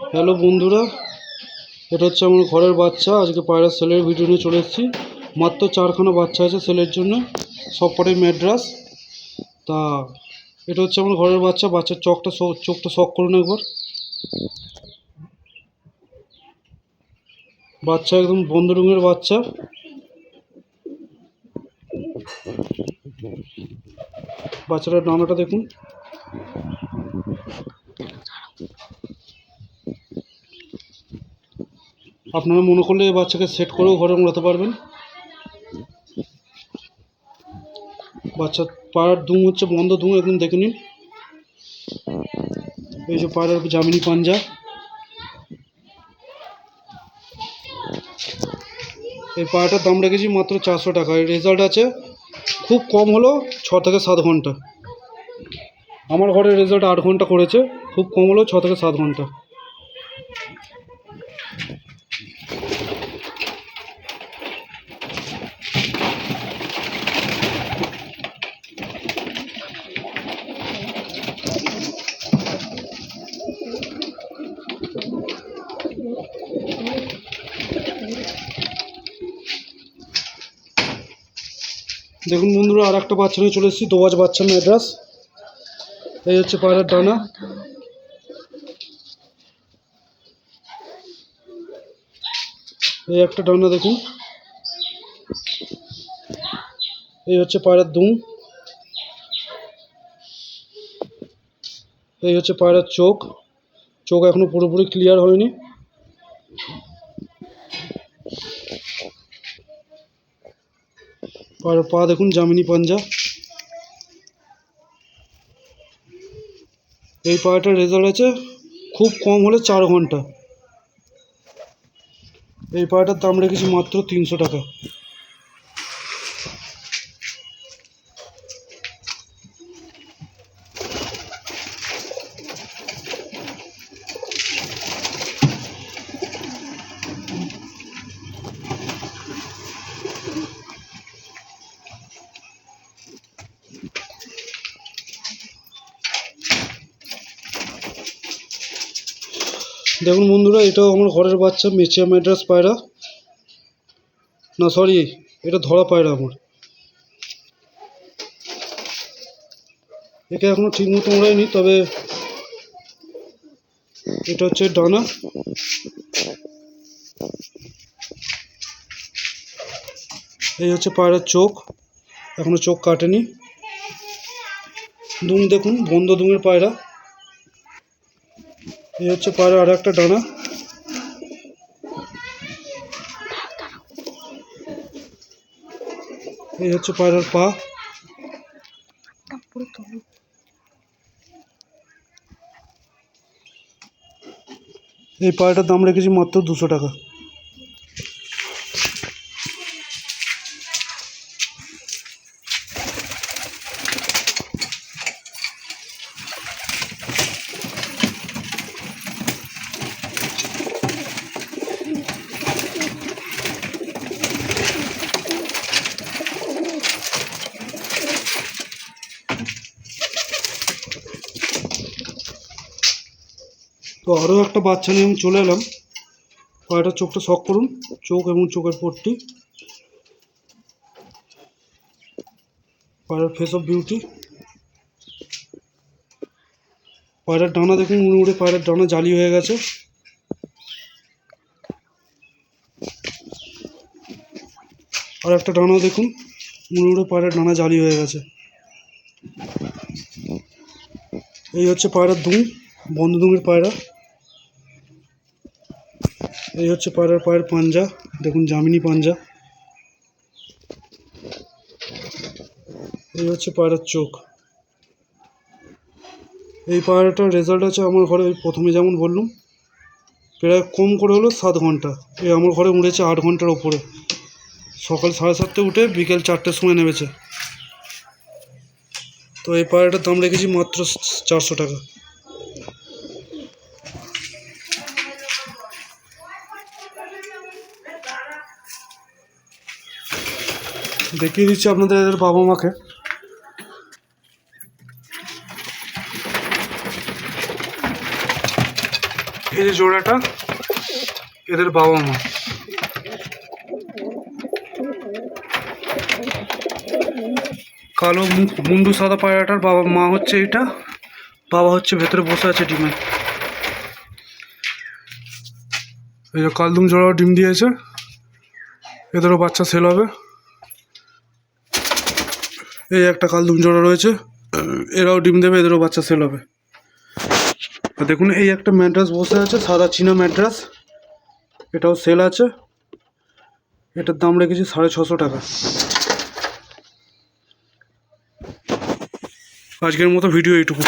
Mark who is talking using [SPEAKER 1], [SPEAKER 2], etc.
[SPEAKER 1] Hello বন্ধুরা, এটা হচ্ছে আমার ঘরের বাচ্চা। আজকে পায়রা সেলের ভিডিও নিয়ে চলে এসেছি। মাত্র 4খানা বাচ্চা আছে সেলের জন্য, সবকটাই ম্যাড্রাস। তা এটা হচ্ছে আমার ঘরের বাচ্চা। বাচ্চার চোখটা শক করুন একবার। বাচ্চা একদম বন্ধ রুমের বাচ্চা। বাচ্চাটার ডানাটা দেখুন। আপনারা মনে করলে এই বাচ্চাকে সেট করেও ঘরে মোড়াতে পারবেন। বাচ্চার পায়ের দুম হচ্ছে বন্ধ দুম, একদম দেখে নিন। এই যে পায়রার জামিনি পাঞ্জা। এই পায়রাটার দাম রেখেছি মাত্র 400 টাকা। এর রেজাল্ট আছে খুব কম হলো 6 থেকে 7 ঘন্টা। আমার ঘরের রেজাল্ট 8 ঘন্টা করেছে, খুব কম হলো 6 থেকে 7 ঘন্টা। দেখুন বন্ধুরা, আর একটা বাচ্চা নিয়ে চলে এসেছি, দোবাজ বাচ্চা ম্যাড্রাস। এই হচ্ছে পায়রার ডানা। এই একটা ডানা দেখুন। এই হচ্ছে পায়রার দুম। এই হচ্ছে পায়রার চোখ। চোখ এখনো পুরোপুরি ক্লিয়ার হয়নি। পায়রার পা দেখুন, জামিনি পাঞ্জা। এই পায়রাটার রেজাল্ট আছে খুব কম হলে 4 ঘন্টা। এই পায়রাটার দাম রেখেছি মাত্র 300 টাকা। দেখুন বন্ধুরা, এটাও আমার ঘরের বাচ্চা, মেচিয়া ম্যাড্রাস পায়রা। না সরি, এটা ধরা পায়রা আমার। একে এখনো ঠিক মতো মোড়ায়নি, তবে এটা হচ্ছে ডানা। এই হচ্ছে পায়রার চোখ, এখনো চোখ কাটেনি। দুম দেখুন, বন্ধ দুমের পায়রা। এই হচ্ছে পায়রা আর একটা ডানা। এই হচ্ছে পায়রার পা। এই পায়রাটার দাম রেখেছি মাত্র 200 টাকা। তো আরও একটা বাচ্চা নিয়ে আমি চলে এলাম। পায়রাটার চোখটা শক করুন, চোখ এবং চোখের পট্টি। পায়রার ফেস অফ বিউটি। পায়রার ডানা দেখুন, উড়ে উড়ে পায়রার ডানা জালি হয়ে গেছে। আর একটা ডানা দেখুন, উড়ে উড়ে পায়রার ডানা জালি হয়ে গেছে। এই হচ্ছে পায়রার দুম, বন্ধ দুমের পায়রা। এই হচ্ছে পায়রার পায়ের পাঞ্জা, দেখুন জামিনি পাঞ্জা। এই হচ্ছে পায়রার চোখ। এই পায়রাটার রেজাল্ট আছে আমার ঘরে, প্রথমে যেমন বললাম, প্রায় কম করে হলো 7 ঘন্টা। এই আমার ঘরে উড়েছে 8 ঘন্টার ওপরে। সকাল 7:30 উঠে বিকেল 4টের সময় নেমেছে। তো এই পায়রাটার দাম রেখেছি মাত্র 400 টাকা। দেখিয়ে দিচ্ছি আপনাদের এদের বাবা মাকে। এই যে জোড়াটা এদের বাবা মা। কালো মুন্ডু সাদা পায়রাটার বাবা মা হচ্ছে এটা, বাবা হচ্ছে ভেতরে বসে আছে ডিমে। এই যে কালদুম জোড়াও ডিম দিয়েছে, এদেরও বাচ্চা সেল হবে। এই একটা কালদুম জোড়া রয়েছে, এরাও ডিম দেবে, এদেরও বাচ্চা সেল হবে। আর দেখুন এই একটা ম্যাড্রাস বসে আছে, সাদা চীনা ম্যাড্রাস, এটাও সেল আছে। এটার দাম রেখেছি 650 টাকা। আজকের মতো ভিডিও এইটুকু।